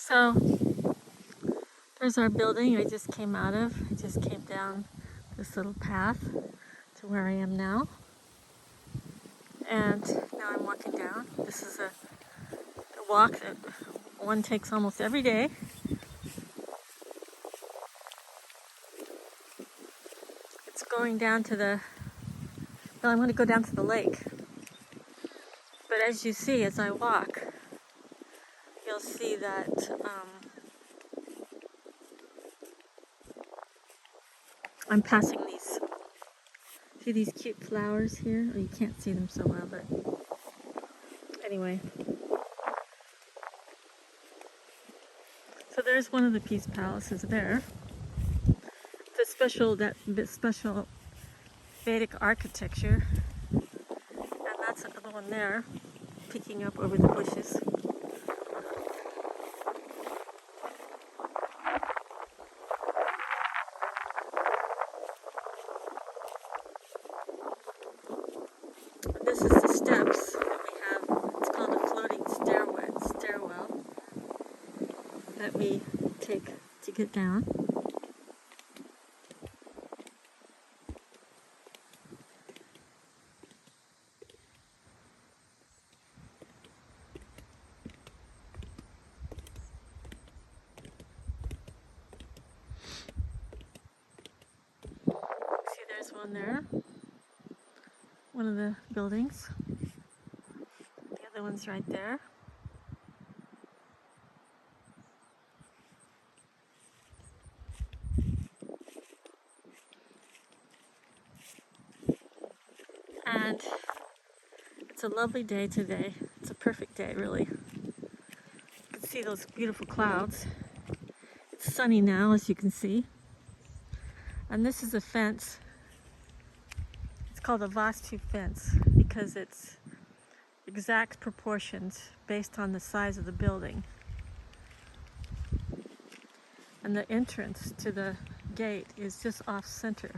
So there's our building I just came out of. I just came down this little path to where I am now. And now I'm walking down. This is a walk that one takes almost every day. It's going down to well, I'm going to go down to the lake. But as you see, as I walk, you'll see that I'm passing see these cute flowers here? Oh, you can't see them so well, but anyway. So there's one of the Peace Palaces there. It's a special Vedic architecture. And that's another one there, peeking up over the bushes. This is the steps that we have. It's called a floating stairwell that we take to get down. See, there's one there. One of the buildings. The other one's right there. And it's a lovely day today. It's a perfect day, really. You can see those beautiful clouds. It's sunny now, as you can see. And this is a fence. It's called a Vastu fence because it's exact proportions based on the size of the building. And the entrance to the gate is just off center.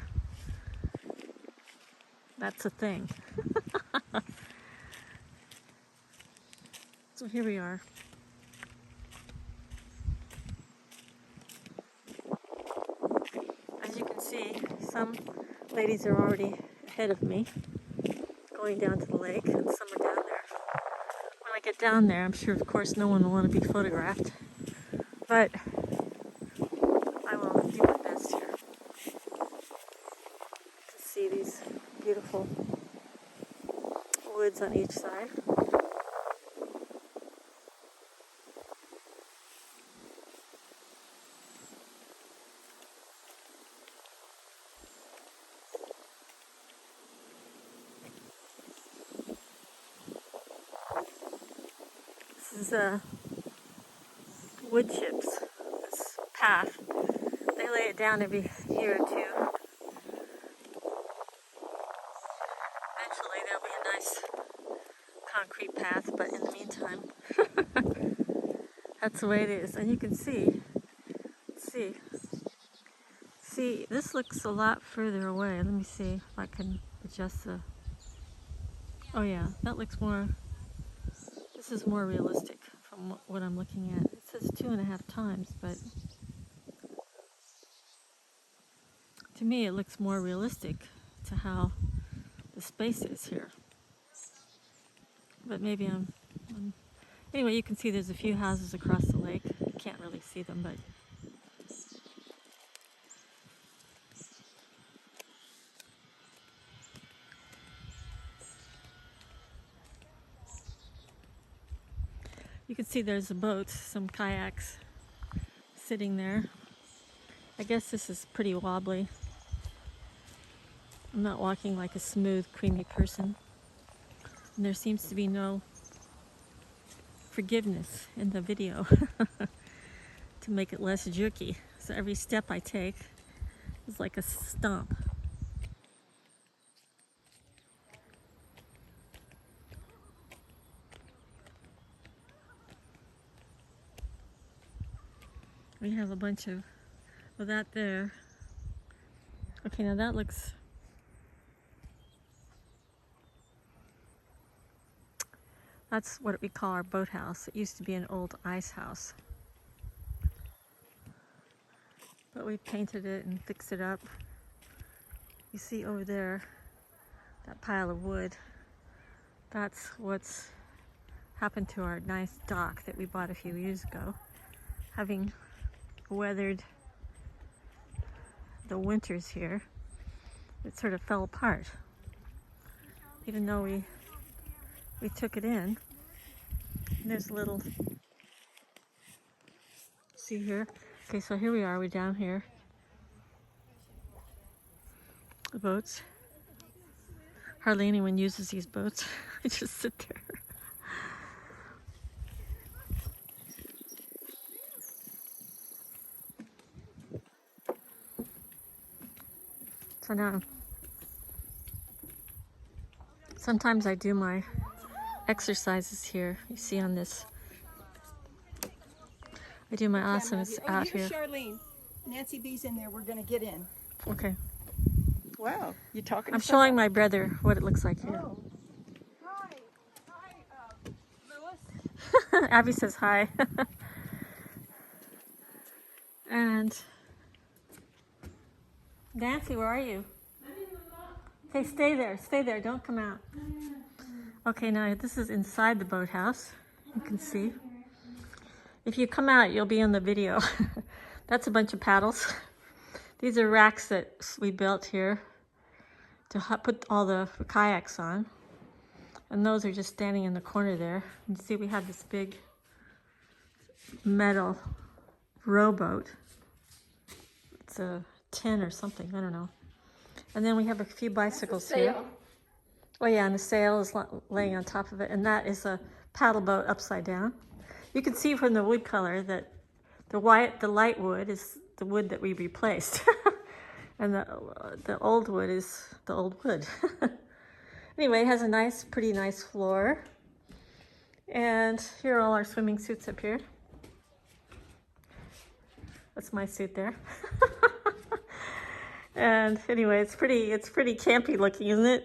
That's a thing. So here we are. As you can see, some ladies are already ahead of me, going down to the lake, and some are down there. When I get down there, I'm sure, of course, no one will want to be photographed, but I will do my best here to see these beautiful woods on each side. This is wood chips, this path. They lay it down every year or two. Eventually there'll be a nice concrete path, but in the meantime, that's the way it is. And you can see, this looks a lot further away. Let me see if I can adjust the, oh yeah, that looks more, this is more realistic from what I'm looking at. It says 2.5 times, but to me it looks more realistic to how the space is here. But maybe anyway, you can see there's a few houses across the lake. You can't really see them, but you can see there's a boat, some kayaks sitting there. I guess this is pretty wobbly. I'm not walking like a smooth, creamy person. And there seems to be no forgiveness in the video to make it less jerky. So every step I take is like a stomp. We have a bunch of, well, that there. Okay, now that looks, that's what we call our boathouse. It used to be an old ice house. But we painted it and fixed it up. You see over there, that pile of wood. That's what's happened to our nice dock that we bought a few years ago. Having weathered the winters here, it sort of fell apart. Even though we took it in. And there's a little, see here? Okay, so here we are, we're down here. The boats. Hardly anyone uses these boats. I just sit there. So now, sometimes I do my exercises here. You see on this. I do my asanas out here. Charlene, Nancy B's in there. We're gonna get in. Okay. Wow, you talking? I'm showing my brother what it looks like here. Oh. Hi, Louis. Abby says hi. And Nancy, where are you? Okay, stay there, don't come out. Okay, now this is inside the boathouse. You can see. If you come out, you'll be in the video. That's a bunch of paddles. These are racks that we built here to put all the kayaks on. And those are just standing in the corner there. You see we have this big metal rowboat. It's a 10 or something, I don't know. And then we have a few bicycles here. Oh yeah, and the sail is laying on top of it. And that is a paddle boat upside down. You can see from the wood color that the light wood is the wood that we replaced. And the old wood is the old wood. Anyway, it has a pretty nice floor. And here are all our swimming suits up here. That's my suit there. And anyway, it's pretty campy looking, isn't it?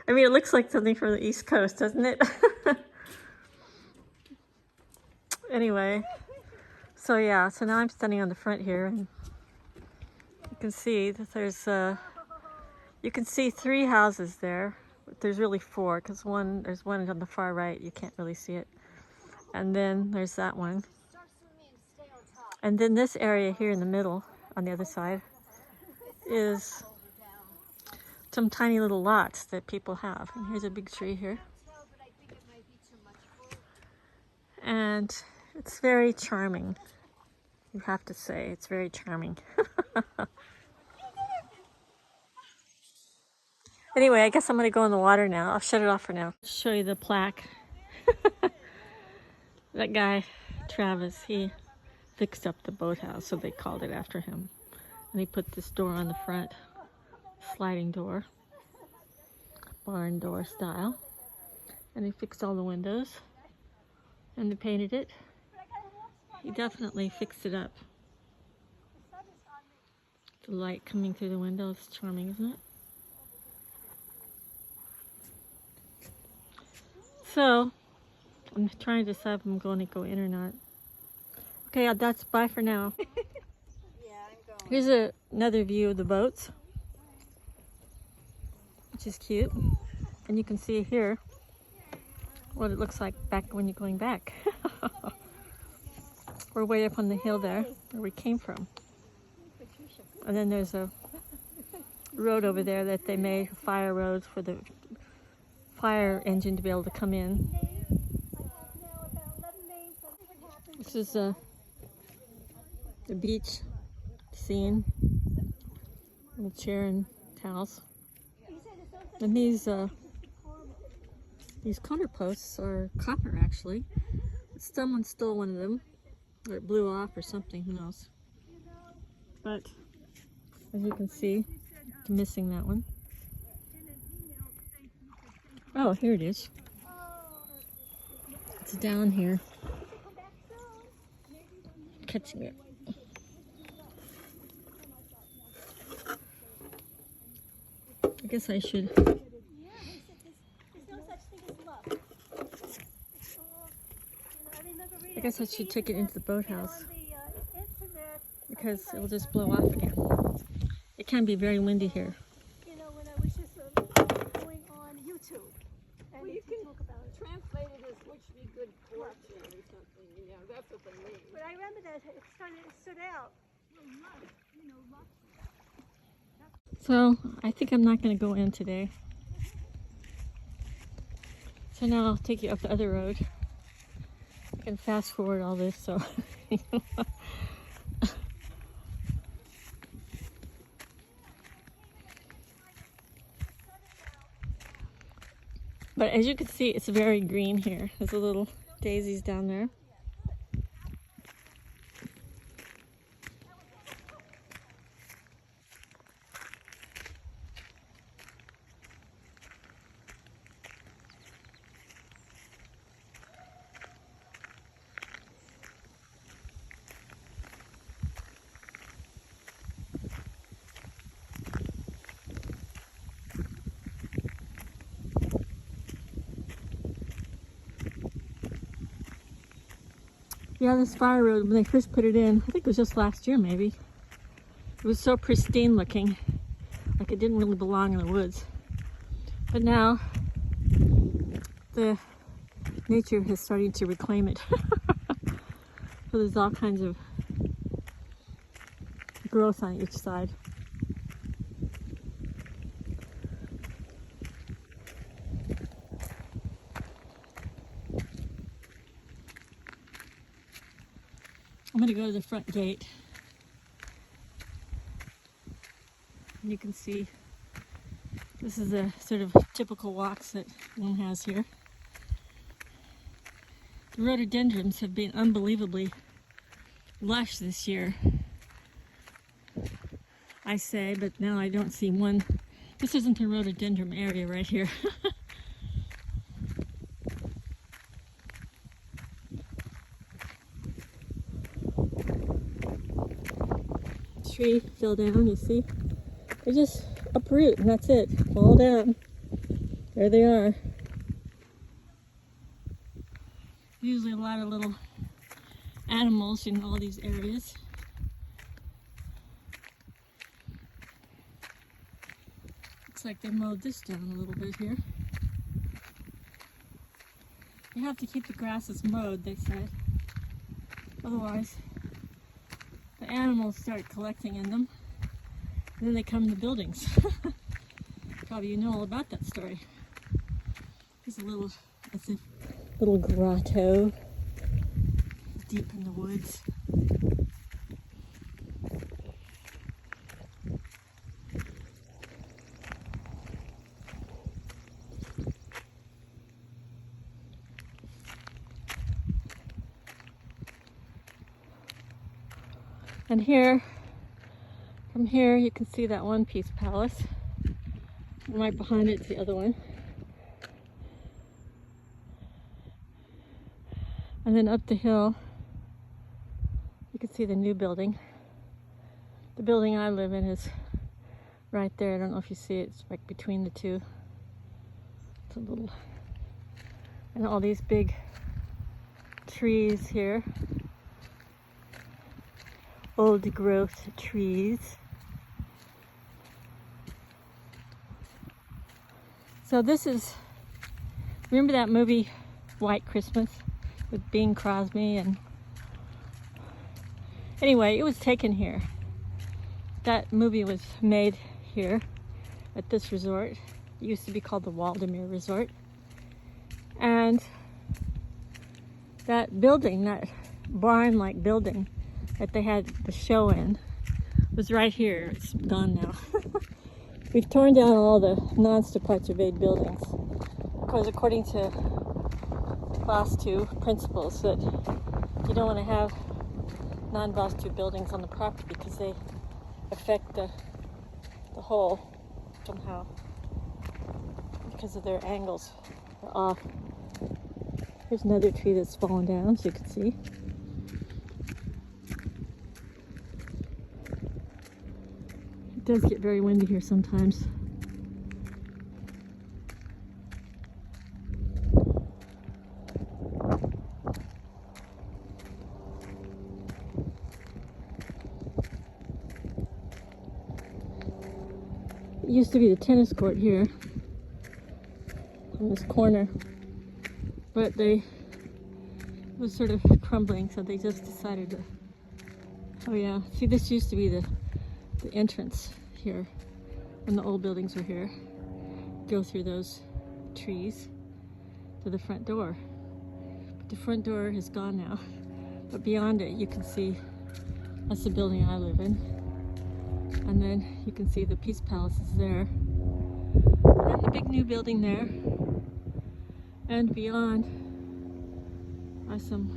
I mean, it looks like something from the East Coast, doesn't it? Anyway, so yeah, so now I'm standing on the front here, and you can see that there's you can see 3 houses there. There's really 4, because there's one on the far right. You can't really see it. And then there's that one. And then this area here in the middle, on the other side, is some tiny little lots that people have. And here's a big tree here. And it's very charming. You have to say, it's very charming. Anyway, I guess I'm gonna go in the water now. I'll shut it off for now. Show you the plaque. That guy, Travis, he fixed up the boathouse, so they called it after him. And he put this door on the front, sliding door, barn door style. And he fixed all the windows, and they painted it. He definitely fixed it up. The light coming through the window is charming, isn't it? So, I'm trying to decide if I'm going to go in or not. Okay, that's bye for now. Yeah, I'm going. Here's another view of the boats, which is cute. And you can see here what it looks like back when you're going back. We're way up on the hill there, where we came from. And then there's a road over there that they made, fire roads for the fire engine to be able to come in. This is the beach scene. Little chair and towels. And these corner posts are copper, actually. Someone stole one of them, or it blew off or something, who knows. But as you can see, I'm missing that one. Oh, here it is. It's down here. Catching it. I guess I should. I guess I should take it into the boathouse. because it will just blow off again. It can be very windy here. You know, when I was just going on YouTube, and Well, you can talk about it. Translate it as which be good fortune or something, you know, that's what they mean. But I remember that it stood out. So I think I'm not going to go in today. So now I'll take you up the other road. I can fast forward all this, so. But as you can see, it's very green here. There's a little daisies down there. Yeah, this fire road, when they first put it in, I think it was just last year maybe. It was so pristine looking, like it didn't really belong in the woods. But now, the nature is starting to reclaim it. So there's all kinds of growth on each side. I'm going to go to the front gate. And you can see this is the sort of typical walks that one has here. The rhododendrons have been unbelievably lush this year, I say, but now I don't see one. This isn't the rhododendron area right here. Tree fell down, you see? They just uproot and that's it. Fall down. There they are. Usually a lot of little animals in all these areas. Looks like they mowed this down a little bit here. You have to keep the grasses mowed, they said. Otherwise, the animals start collecting in them, and then they come in the buildings. Probably you know all about that story. There's a little grotto deep in the woods. And here, from here, you can see that one piece palace. And right behind it's the other one. And then up the hill, you can see the new building. The building I live in is right there. I don't know if you see it. It's like between the two. It's a little, and all these big trees here. Old growth trees. So this is, remember that movie White Christmas with Bing Crosby? And anyway, it was taken here. That movie was made here at this resort. It used to be called the Waldemere Resort. And that building, that barn-like building that they had the show in, was right here. It's gone now. We've torn down all the non-departure-made buildings because according to Class 2 principles that you don't want to have non-Class 2 buildings on the property because they affect the whole somehow because of their angles are off. Here's another tree that's fallen down, as you can see. It does get very windy here sometimes. used to be the tennis court here in this corner, but it was sort of crumbling, so they just decided to. Oh yeah, see, this used to be the entrance here when the old buildings were here. Go through those trees to the front door. But the front door is gone now. But beyond it, you can see that's the building I live in. And then you can see the Peace Palace is there. And the big new building there. And beyond are some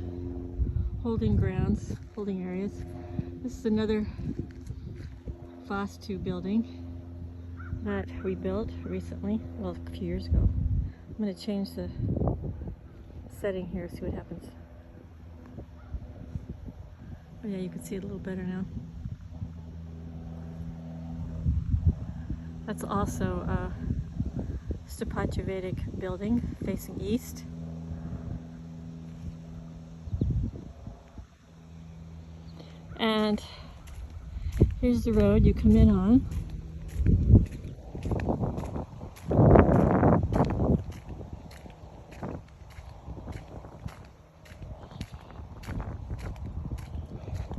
holding grounds, holding areas. This is another Phase 2 building that we built recently, well, a few years ago. I'm going to change the setting here, see what happens. Oh yeah, you can see it a little better now. That's also a Stupacevedic building facing east. And here's the road you come in on.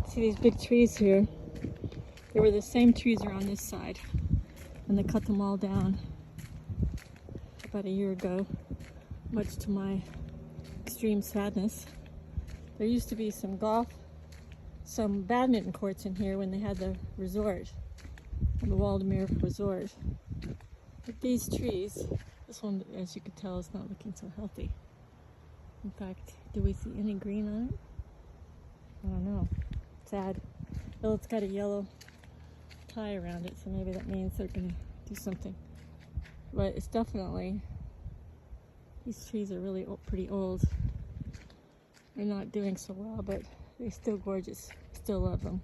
See these big trees here? They were the same trees are on this side, and they cut them all down about a year ago, much to my extreme sadness. There used to be some badminton courts in here when they had the resort, the Waldemar Resort. But these trees, this one, as you can tell, is not looking so healthy. In fact, do we see any green on it? I don't know. Sad. Well, it's got a yellow tie around it, so maybe that means they're gonna do something. But it's definitely, these trees are really pretty old. They're not doing so well, but they're still gorgeous. Still love them.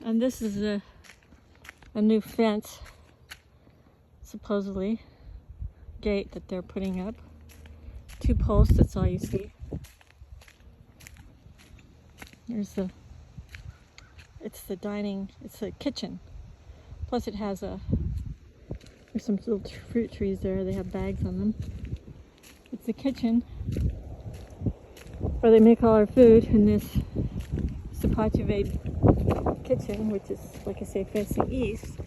And this is a new fence, supposedly, gate that they're putting up. 2 posts, that's all you see. Here's it's the kitchen. Plus it has there's some little fruit trees there, they have bags on them. It's the kitchen where they make all our food in this Stupacevedic kitchen, which is, like I say, facing east.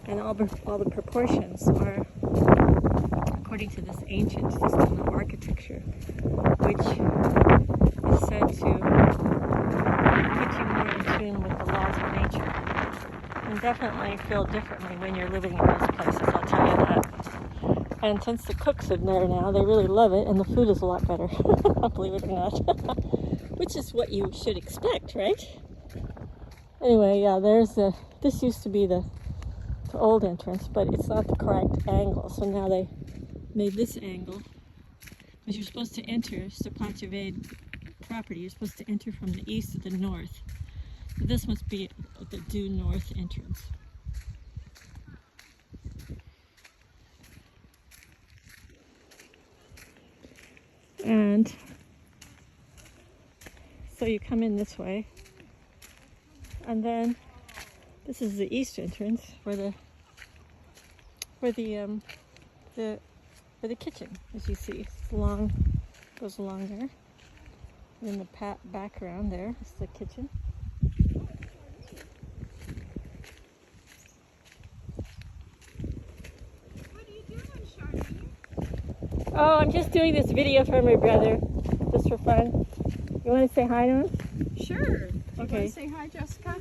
And all the proportions are according to this ancient system of architecture, which is said to put you more in tune with the laws of nature, and definitely feel differently when you're living in those places, I'll tell you that. And since the cooks are there now, they really love it, and the food is a lot better, believe it or not. Which is what you should expect, right? Anyway, yeah, this used to be the old entrance, but it's not the correct angle, so now they made this angle. But you're supposed to enter Stupacevedic property, you're supposed to enter from the east to the north. So this must be the due north entrance. And so you come in this way, and then this is the east entrance where the kitchen, as you see, goes along there. And in the background there is the kitchen. What are you doing, Charlene? Oh, I'm just doing this video for my brother, just for fun. You want to say hi to him? Sure. Okay. You say hi, Jessica?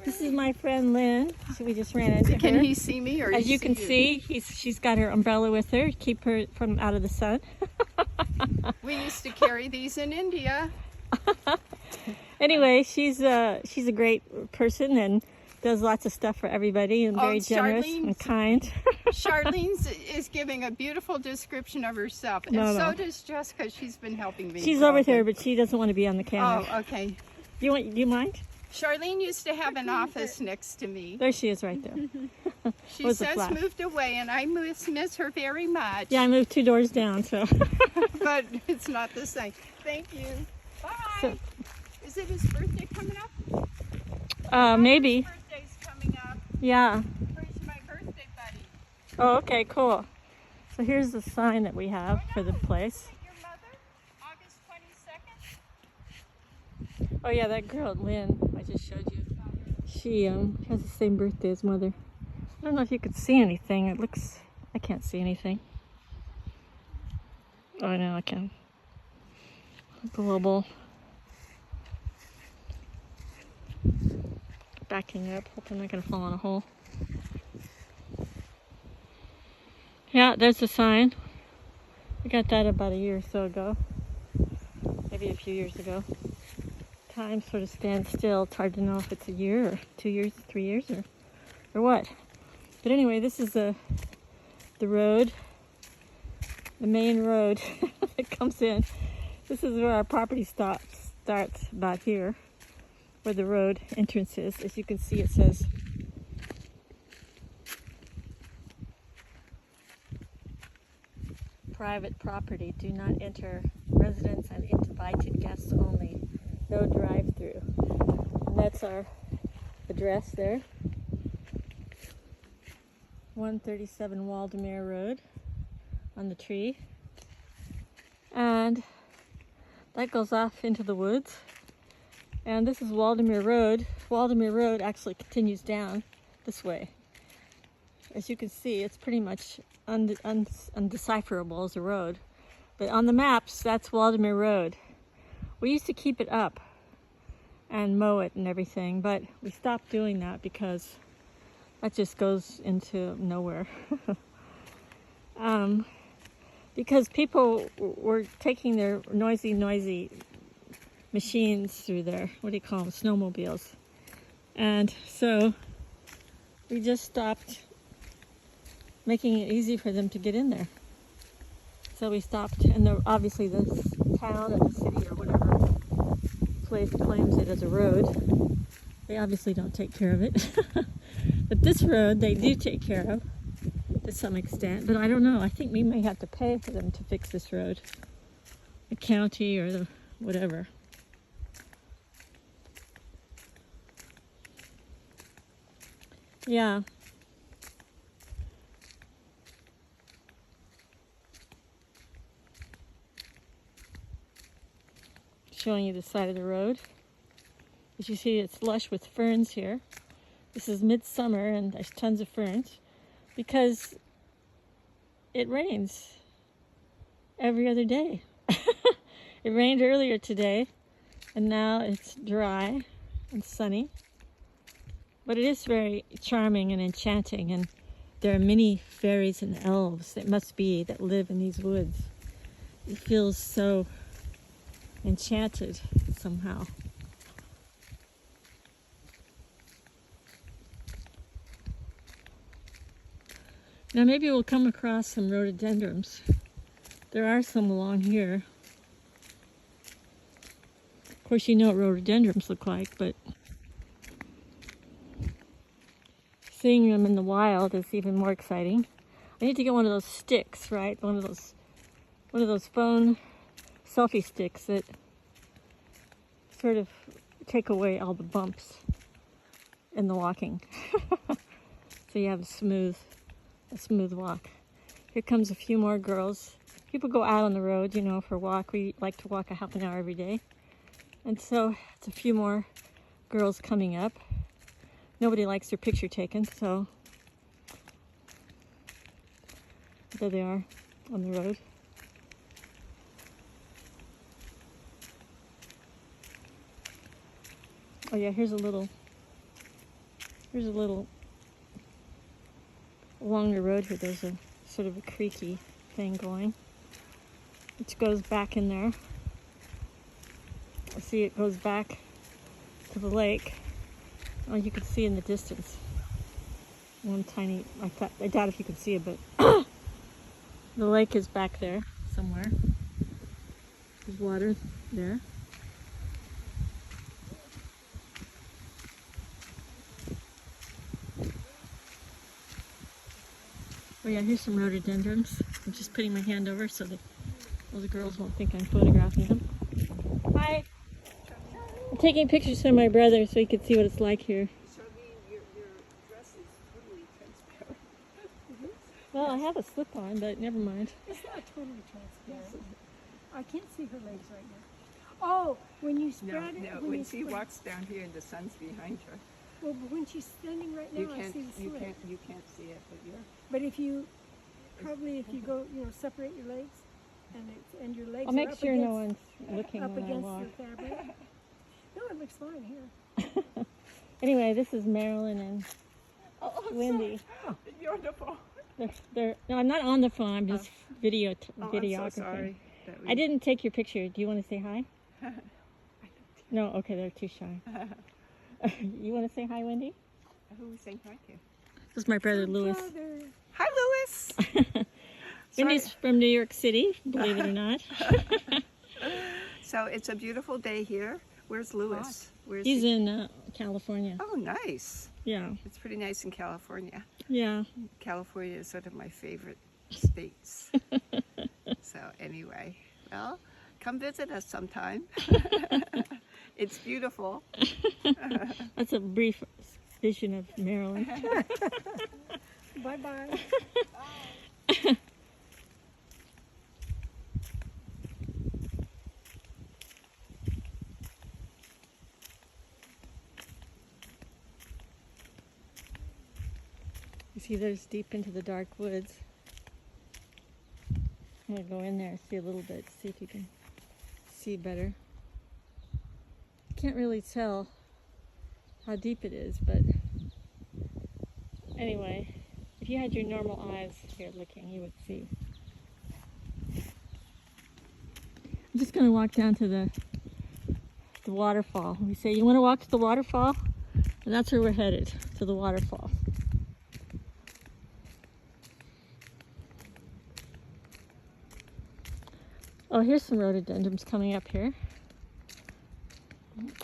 This is my friend Lynn. So we just ran into her. Can he see me, or as you can see, she's got her umbrella with her, keep her from out of the sun. We used to carry these in India. Anyway, she's a great person and does lots of stuff for everybody and very generous and kind. Charlene is giving a beautiful description of herself, and so does Jessica. She's been helping me. She's over there, but she doesn't want to be on the camera. Oh, okay. Do you mind? Charlene used to have an office next to me. There she is right there. She says moved away, and I miss her very much. Yeah, I moved 2 doors down, so. But it's not the same. Thank you. Bye. Is it his birthday coming up? Maybe. His birthday's coming Yeah. Where's my birthday buddy? Oh, okay, cool. So here's the sign that we have for the place. Is it your mother? August 22nd? Oh yeah, that girl, Lynn, I just showed you. She has the same birthday as Mother. I don't know if you could see anything. It looks, I can't see anything. Oh, no, I can. Global. Backing up, hope I'm not going to fall in a hole. Yeah, there's the sign. We got that about a year or so ago. Maybe a few years ago. Time sort of stands still. It's hard to know if it's a year or 2 years, 3 years or what. But anyway, this is the road, the main road that comes in. This is where our property starts about here, where the road entrance is. As you can see, it says private property. Do not enter. Residents and invited guests only. No drive-through. And that's our address there. 137 Waldemere Road on the tree. And that goes off into the woods. And this is Waldemere Road. Waldemere Road actually continues down this way. As you can see, it's pretty much undecipherable as a road. But on the maps, that's Waldemere Road. We used to keep it up and mow it and everything, but we stopped doing that because that just goes into nowhere. Because people were taking their noisy machines through there. What do you call them? Snowmobiles. And so we just stopped making it easy for them to get in there. So we stopped, and obviously the town or the city or whatever place claims it as a road. They obviously don't take care of it. But this road they do take care of to some extent, but I don't know. I think we may have to pay for them to fix this road. The county or the whatever. Yeah. Showing you the side of the road. As you see, it's lush with ferns here. This is midsummer and there's tons of ferns because it rains every other day. It rained earlier today and now it's dry and sunny. But it is very charming and enchanting, and there are many fairies and elves, it must be, that live in these woods. It feels so enchanted somehow. Now maybe we'll come across some rhododendrons. There are some along here. Of course, you know what rhododendrons look like, but seeing them in the wild is even more exciting. I need to get one of those sticks, right? One of those phone selfie sticks that sort of take away all the bumps in the walking. So you have a smooth walk. Here comes a few more girls. People go out on the road, you know, for a walk. We like to walk a half an hour every day. And so it's a few more girls coming up. Nobody likes their picture taken, so there they are on the road. Oh yeah, here's a little along the road here. There's a sort of a creaky thing going, which goes back in there. I see it goes back to the lake. Oh, you can see in the distance. One tiny, I doubt if you can see it, but the lake is back there somewhere. There's water there. Oh yeah, here's some rhododendrons. I'm just putting my hand over so that those girls won't think I'm photographing them. Hi! I'm taking pictures for my brother so he could see what it's like here. Charlene, your dress is Well, I have a slip on, but never mind. It's not totally transparent. I can't see her legs right now. Oh, when you spread it, when she walks down here and the sun's behind her, well, but when she's standing right now, I see the slit. you can't see it, but you're. But if you go, separate your legs, and your legs I'll are make up sure against, no one's looking up when I against walk. the fabric. No, it looks fine here. Anyway, this is Marilyn and Oh, Wendy. Beautiful. No, I'm not on the phone. I'm just videography. I'm so sorry. I didn't take your picture. Do you want to say hi? No, okay, they're too shy. You want to say hi, Wendy? Who are we saying hi to? This is my brother, Louis. Hi, Louis. Wendy's from New York City, believe it or not. So it's a beautiful day here. Where's Louis? Where's He's he? in California. Oh, nice. Yeah, It's pretty nice in California. yeah. California is sort of my favorite states. So anyway, well, come visit us sometime. It's beautiful. That's a brief vision of Maryland. Bye-bye. You see those deep into the dark woods. I'm going to go in there and see a little bit, see if you can see better. Can't really tell how deep it is, but anyway, if you had your normal eyes here looking, you would see. I'm just going to walk down to the waterfall. We say, you want to walk to the waterfall? And that's where we're headed, to the waterfall. Oh, here's some rhododendrons coming up here.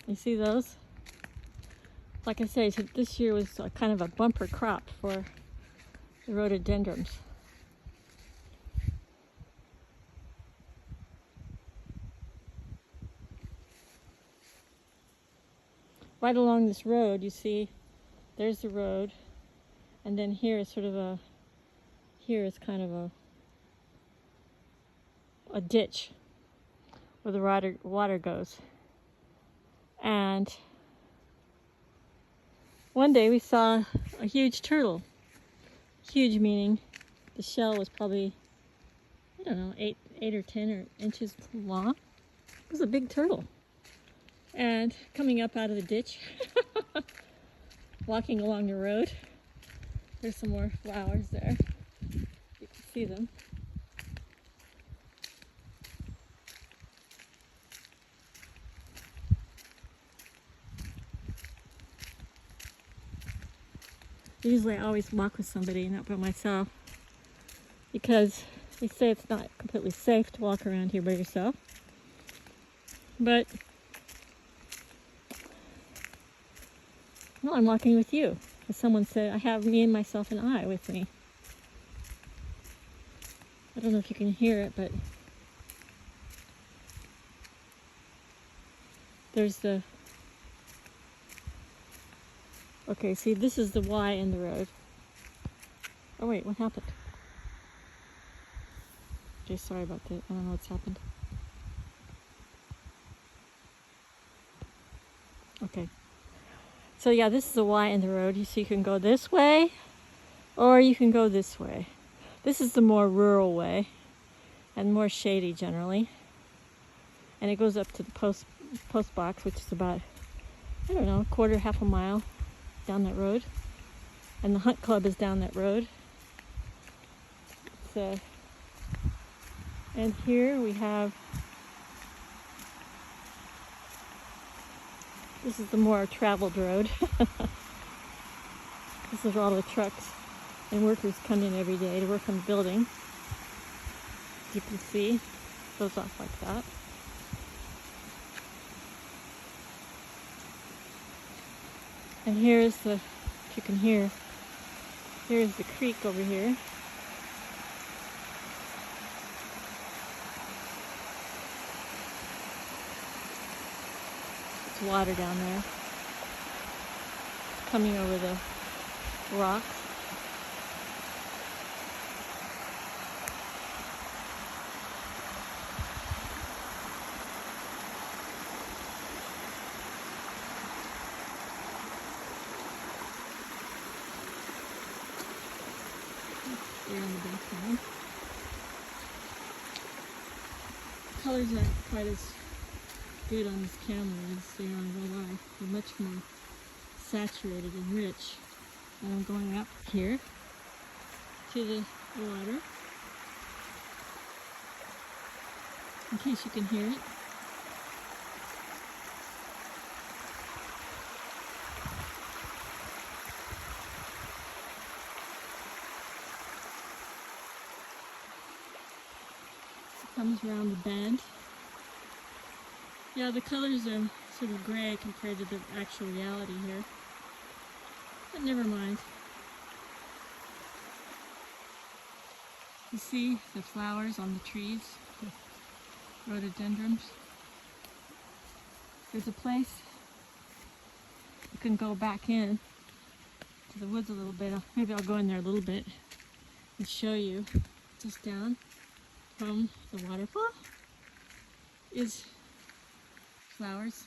You see those? Like I say, so this year was kind of a bumper crop for the rhododendrons. Right along this road, you see, there's the road, and then here is sort of here is kind of a ditch where the water goes. And one day we saw a huge turtle. Huge meaning the shell was probably, I don't know, 8 or 10 inches long. It was a big turtle. And coming up out of the ditch, walking along the road. There's some more flowers there. You can see them. Usually I always walk with somebody, not by myself, because they say it's not completely safe to walk around here by yourself. But, well, I'm walking with you. As someone said, I have me and myself and I with me. I don't know if you can hear it, but there's the... Okay, see, this is the Y in the road. Oh wait, what happened? Okay, sorry about that. I don't know what's happened. Okay. So yeah, this is the Y in the road. So you can go this way, or you can go this way. This is the more rural way, and more shady generally. And it goes up to the post box, which is about, I don't know, half a mile down that road. And the hunt club is down that road. And here we have, this is the more traveled road. This is where all the trucks and workers come in every day to work on the building. As you can see, it goes off like that. And here's the, if you can hear, here's the creek over here. It's water down there, coming over the rocks. there in the background. Colors aren't quite as good on this camera as they are in real life. They're much more saturated and rich. And I'm going up here to the water in case you can hear it. Comes around the bend. Yeah, the colors are sort of gray compared to the actual reality here. But never mind. You see the flowers on the trees, the rhododendrons. There's a place you can go back in to the woods a little bit. Maybe I'll go in there a little bit and show you. Just down from the waterfall is flowers.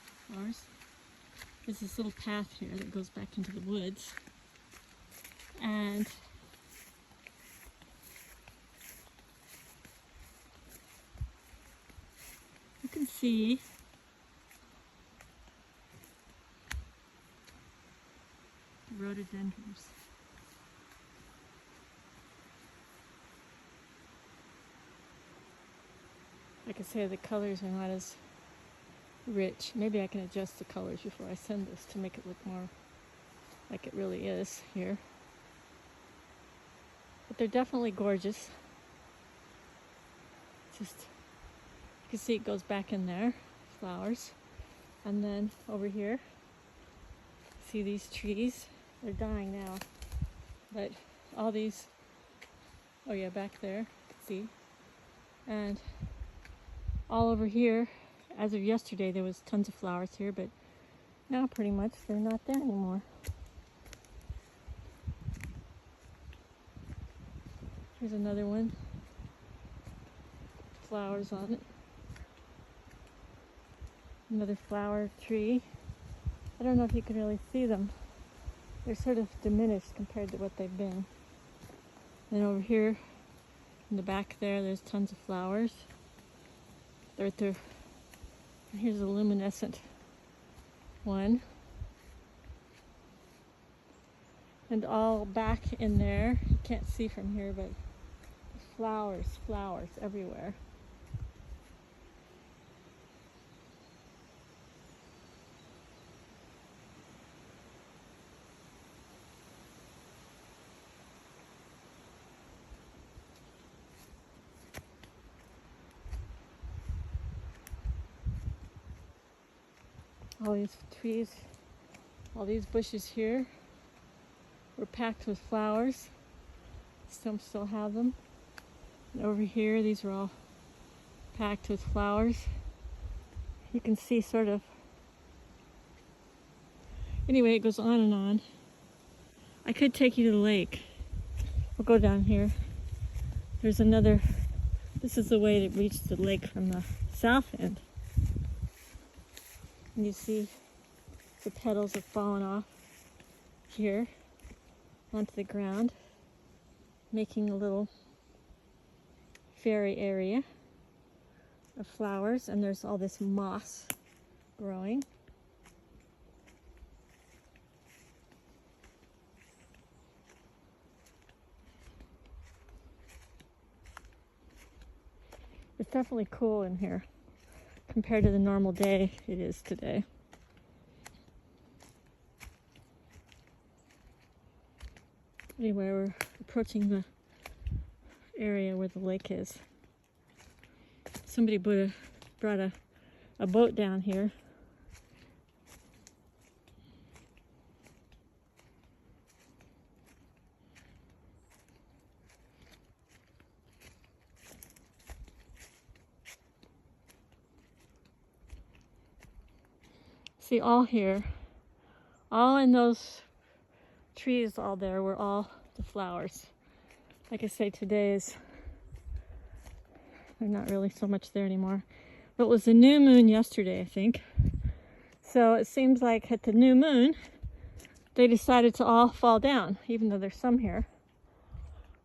There's this little path here that goes back into the woods, and you can see the rhododendrons. Like I say, the colors are not as rich. Maybe I can adjust the colors before I send this to make it look more like it really is here. But they're definitely gorgeous. Just, you can see it goes back in there, flowers. And then over here, see these trees? They're dying now. But all these, oh yeah, back there, see? And all over here, as of yesterday, there was tons of flowers here, but now pretty much they're not there anymore. Here's another one. Flowers on it. Another flower tree. I don't know if you can really see them. They're sort of diminished compared to what they've been. And over here, in the back there, there's tons of flowers. Right there. Here's a luminescent one. And all back in there, you can't see from here, but flowers everywhere. All these trees, all these bushes here were packed with flowers. Some still have them. And over here, these are all packed with flowers. You can see sort of. Anyway, it goes on and on. I could take you to the lake. We'll go down here. There's another, this is the way to reach the lake from the south end. And you see the petals have fallen off here onto the ground, making a little fairy area of flowers, and there's all this moss growing. It's definitely cool in here compared to the normal day it is today. Anyway, we're approaching the area where the lake is. Somebody brought a boat down here. See, all here, all in those trees all there were all the flowers. Like I say, today's, they're not really so much there anymore. But it was a new moon yesterday, I think. So it seems like at the new moon, they decided to all fall down, even though there's some here.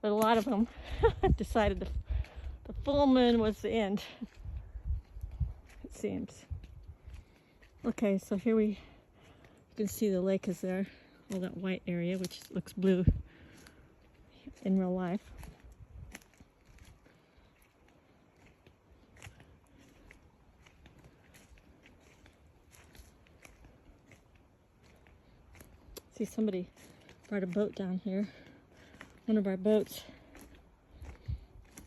but a lot of them decided the full moon was the end, it seems. Okay, so here you can see the lake is there, all that white area, which looks blue in real life. See, somebody brought a boat down here, one of our boats,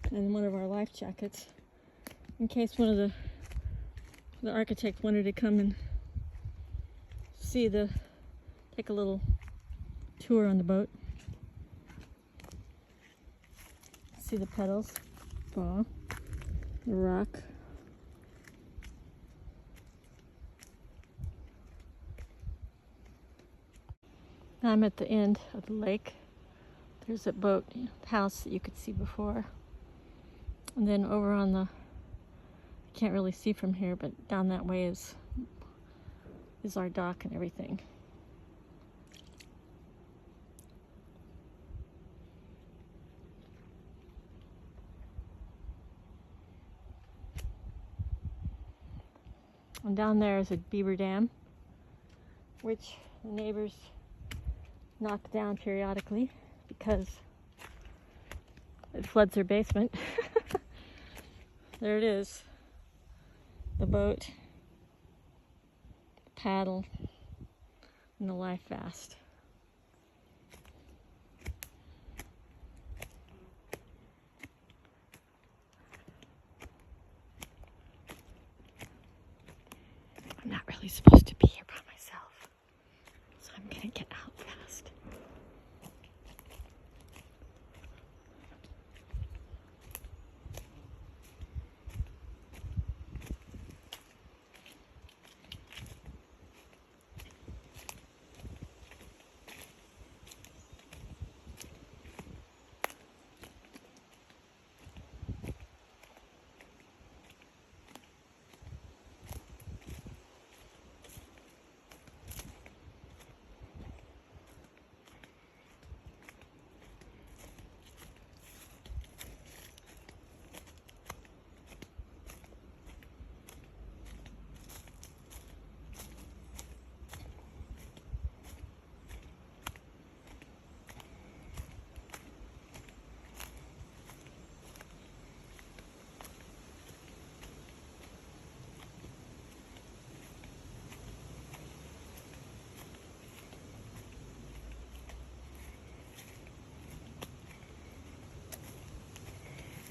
and one of our life jackets, in case one of the architect wanted to come and take a little tour on the boat. See the petals, the rock. Now I'm at the end of the lake. There's a boat house that you could see before. And then over on I can't really see from here, but down that way is our dock and everything. And down there is a beaver dam, which the neighbors knock down periodically because it floods their basement. There it is, the boat, the paddle, and the life vest. I'm not really supposed to be here by myself, so I'm gonna get out fast.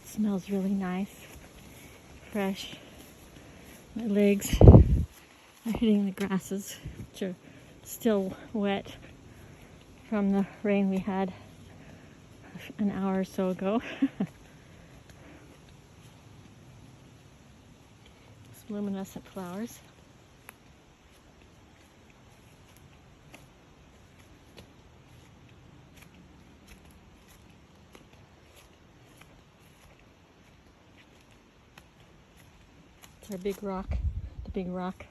Smells really nice, fresh. My legs are hitting the grasses, which are still wet from the rain we had an hour or so ago. Some luminescent flowers. Our big rock, the big rock.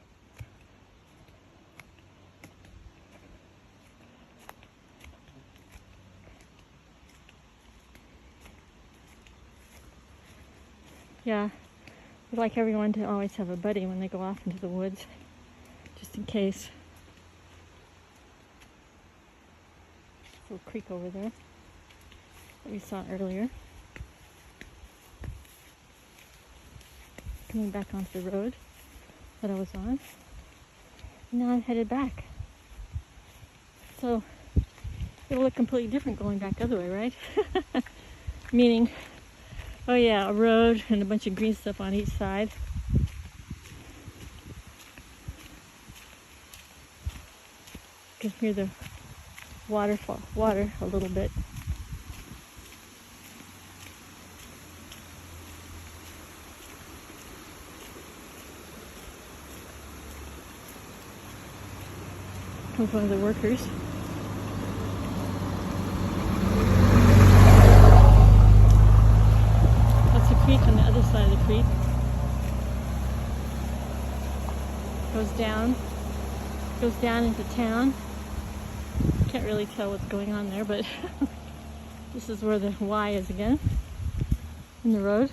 Yeah, we'd like everyone to always have a buddy when they go off into the woods, just in case. Little creek over there that we saw earlier. Coming back onto the road that I was on. And now I'm headed back. So it'll look completely different going back the other way, right? Meaning, oh yeah, a road and a bunch of green stuff on each side. You can hear the water a little bit. Comes one of the workers. That's a creek on the other side of the creek. Goes down into town. Can't really tell what's going on there, but This is where the Y is again, in the road.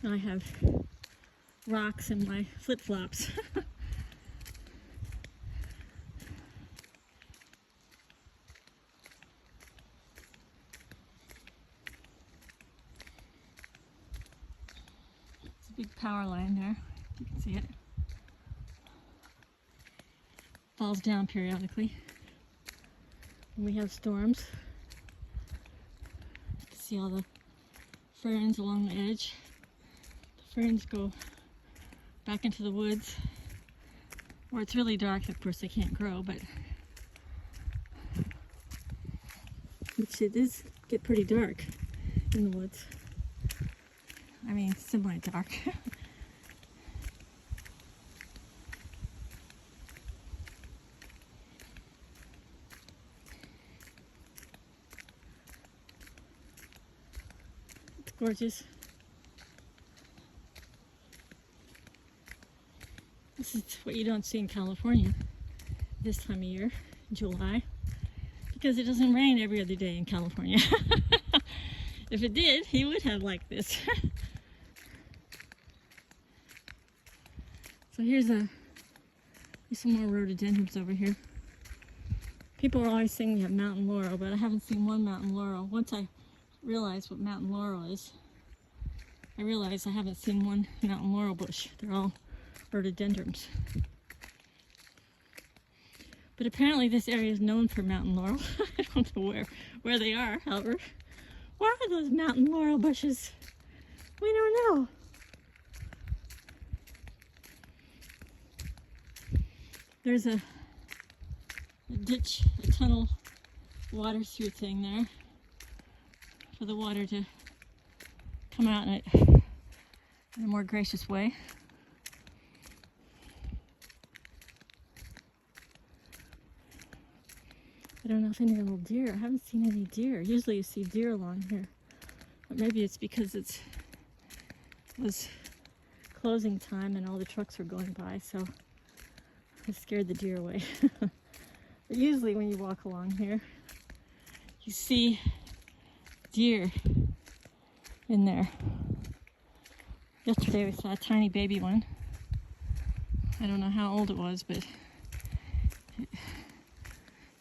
I have rocks in my flip-flops. It's a big power line there. You can see it. Falls down periodically when we have storms. You can see all the ferns along the edge. The ferns go back into the woods where it's really dark. Of course they can't grow, but which it is get pretty dark in the woods. I mean, semi-dark. It's gorgeous. This is what you don't see in California this time of year, July, because it doesn't rain every other day in California. If it did, you would have like this. So here's some more rhododendrons over here. People are always saying we have mountain laurel, but I haven't seen one mountain laurel. Once I realized what mountain laurel is, I realized I haven't seen one mountain laurel bush. They're all rhododendrons. But apparently this area is known for mountain laurel. I don't know where they are, however. Where are those mountain laurel bushes? We don't know. There's a ditch, a tunnel, water through thing there for the water to come out in a more gracious way. I don't know if any little deer. I haven't seen any deer. Usually you see deer along here. But maybe it's because it was closing time and all the trucks were going by, so I scared the deer away. But usually when you walk along here, you see deer in there. Yesterday we saw a tiny baby one. I don't know how old it was, but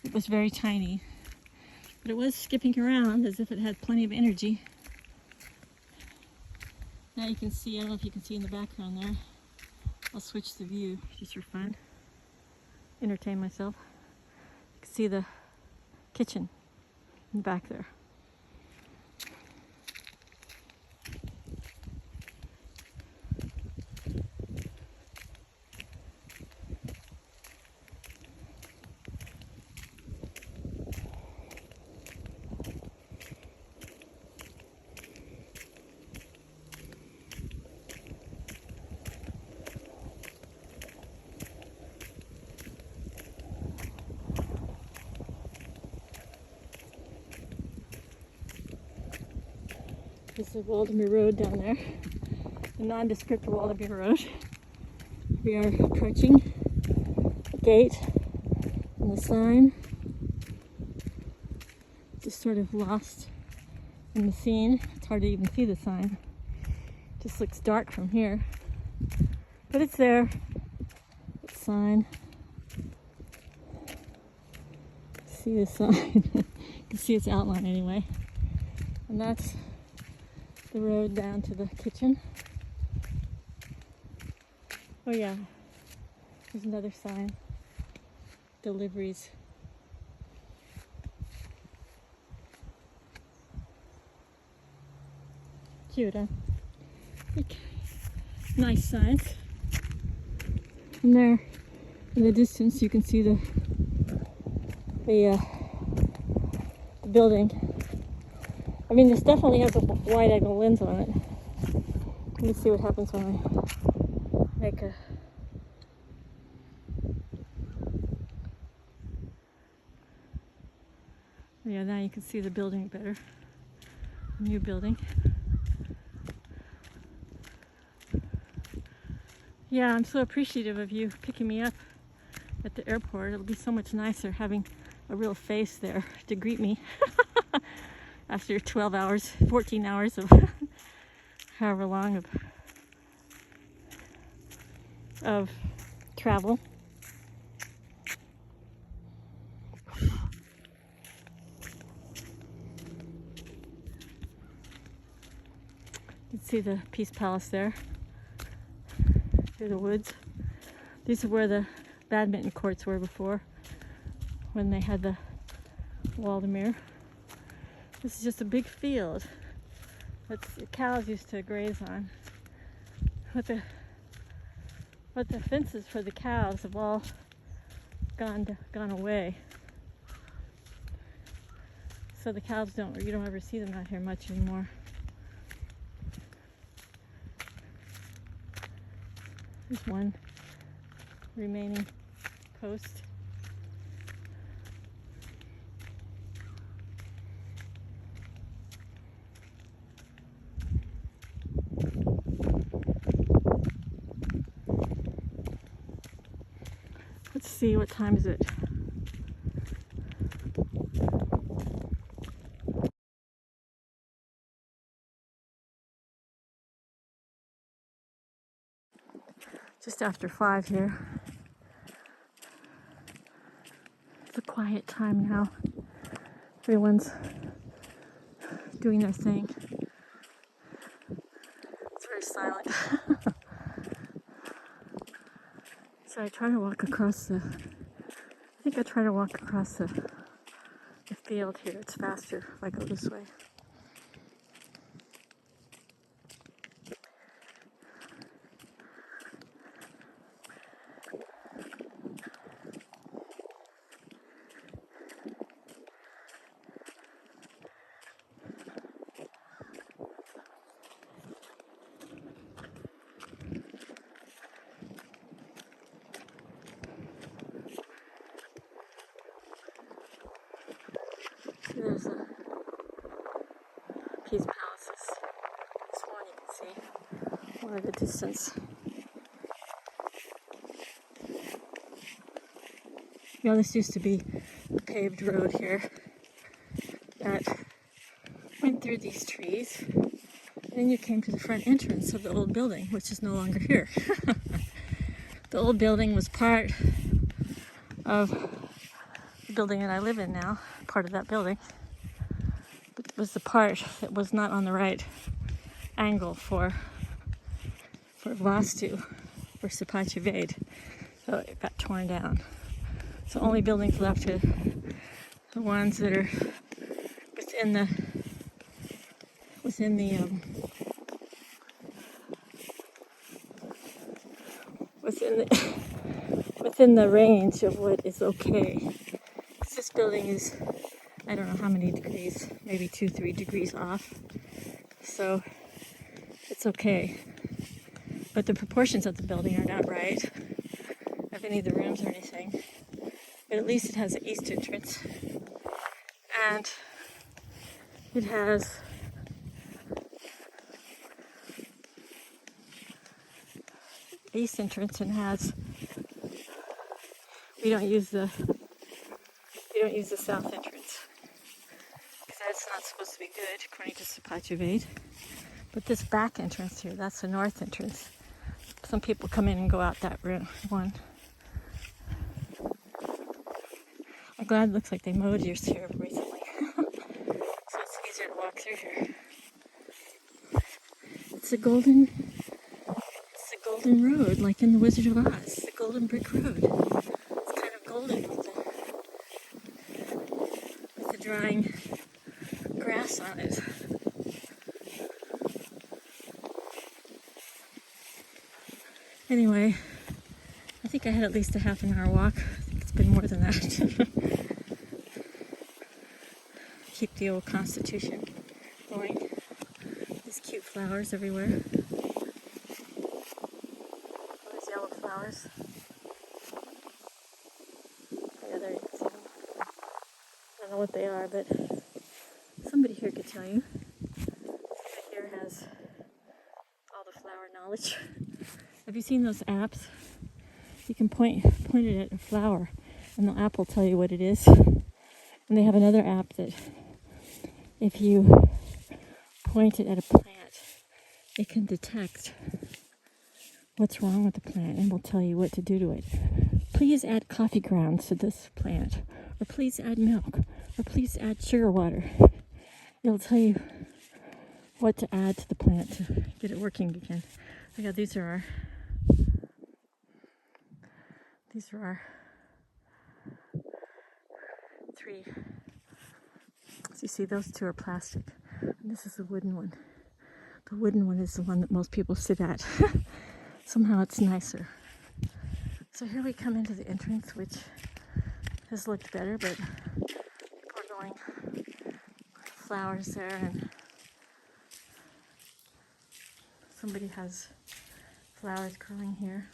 it was very tiny, but it was skipping around as if it had plenty of energy. Now you can see, I don't know if you can see in the background there. I'll switch the view just for fun. Entertain myself. You can see the kitchen in the back there. This is Waldemere Road down there, the nondescript Waldemere Road. We are approaching the gate and the sign. Just sort of lost in the scene. It's hard to even see the sign. It just looks dark from here. But it's there. The sign. See the sign. You can see its outline anyway. And that's the road down to the kitchen. Oh yeah, there's another sign. Deliveries. Cute, huh? Nice signs. And there, in the distance, you can see the building. I mean, this definitely has a wide angle lens on it. Let me see what happens when I make a... Yeah, now you can see the building better. New building. Yeah, I'm so appreciative of you picking me up at the airport. It'll be so much nicer having a real face there to greet me after 12 hours, 14 hours of however long of travel. You can see the Peace Palace there through the woods. These are where the badminton courts were before, when they had the Waldemere. This is just a big field that the cows used to graze on. But the fences for the cows have all gone away. So the cows you don't ever see them out here much anymore. There's one remaining post. Let's see, what time is it? Just after 5 here. It's a quiet time now. Everyone's doing their thing. It's very silent. So I try to walk across the field here. It's faster if I go this way. There's a Peace Palaces. This one you can see, one at a distance. Yeah, this used to be a paved road here that went through these trees. And then you came to the front entrance of the old building, which is no longer here. The old building was part of the building that I live in now, part of that building. But it was the part that was not on the right angle for Vastu, for Sapachivade. So it got torn down. So only buildings left are the ones that are within the within the range of what is okay. This building is, I don't know how many degrees, maybe 2-3 degrees off. So it's okay. But the proportions of the building are not right, of any of the rooms or anything. But at least it has an east entrance. And it has east entrance and has, we don't use the south entrance because that's not supposed to be good according to Sapachivade. But this back entrance here, that's the north entrance. Some people come in and go out that room one. I'm glad it looks like they mowed yours here recently. So it's easier to walk through here. It's a golden road, like in the Wizard of Oz. It's a golden brick road. It's kind of golden with the drying grass on it. Anyway, I think I had at least a half an hour walk. I think it's been more than that. keep the old Constitution going. These cute flowers everywhere. All these yellow flowers. Yeah, there you can see them. I don't know what they are, but somebody here could tell you. Somebody here has all the flower knowledge. Have you seen those apps? You can point it at a flower, and the app will tell you what it is. And they have another app that if you point it at a plant, it can detect what's wrong with the plant and will tell you what to do to it. Please add coffee grounds to this plant, or please add milk, or please add sugar water. It'll tell you what to add to the plant to get it working again. I got these are our three. So you see, those two are plastic, and this is the wooden one. The wooden one is the one that most people sit at. Somehow it's nicer. So here we come into the entrance, which has looked better, but people are going flowers there, and somebody has flowers growing here.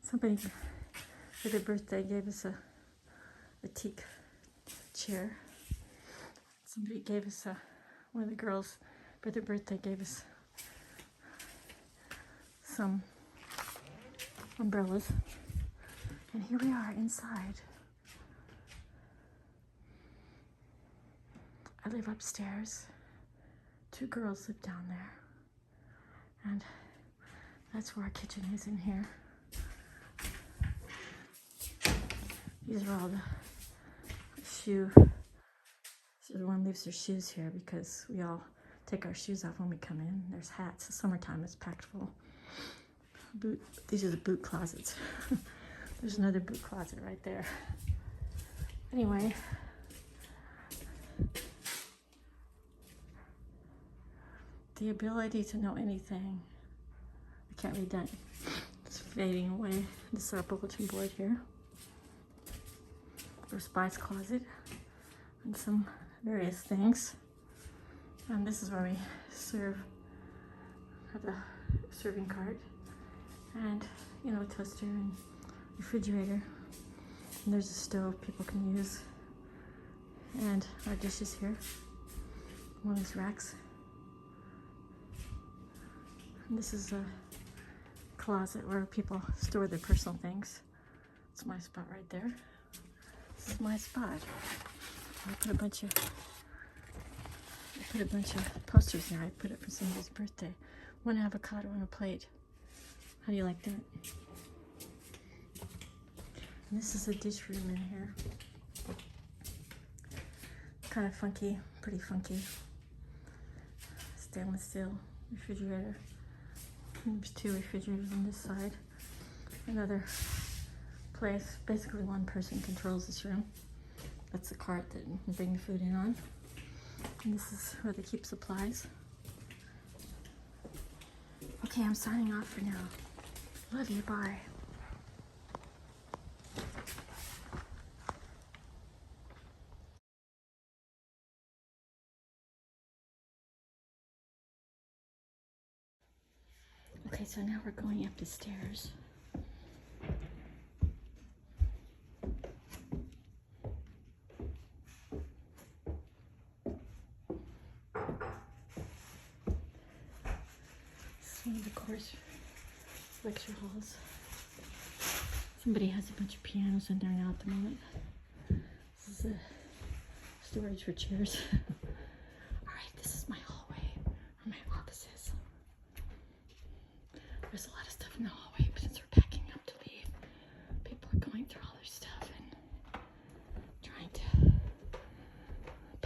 Somebody for their birthday gave us a teak chair. Somebody gave us one of the girls for their birthday gave us some umbrellas. And here we are inside. I live upstairs. 2 girls live down there. And that's where our kitchen is, in here. These are all the shoe. So everyone leaves their shoes here because we all take our shoes off when we come in. There's hats. The summertime is packed full. These are the boot closets. There's another boot closet right there. Anyway. The ability to know anything. I can't read that. It's fading away. This is our bulletin board here. Our spice closet. And some various things. And this is where we serve. Have the serving cart. And, you know, a toaster and refrigerator. And there's a stove people can use. And our dishes here. One of these racks. And this is a closet where people store their personal things. It's my spot right there. This is my spot. I put a bunch of posters there. I put it for somebody's birthday. One avocado on a plate. How do you like that? And this is a dish room in here. Kind of funky, pretty funky. Stainless steel refrigerator. There's 2 refrigerators on this side. Another place. Basically one person controls this room. That's the cart that we bring the food in on. And this is where they keep supplies. Okay, I'm signing off for now. Love you, bye. Okay, so now we're going up the stairs. This is one of the course lecture halls. Somebody has a bunch of pianos in there now at the moment. This is a storage for chairs. Alright, this is my hallway, where my office is. There's a lot of stuff in the hallway, but since we're packing up to leave, people are going through all their stuff and trying to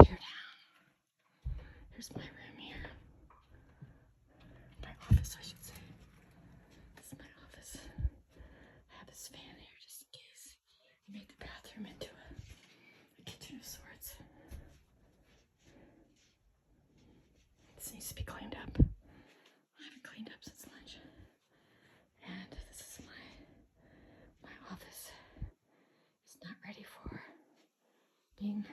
pare down. Here's my room here. My office, I should say. This is my office. needs to be cleaned up. I haven't cleaned up since lunch. And this is my office. It's not ready for being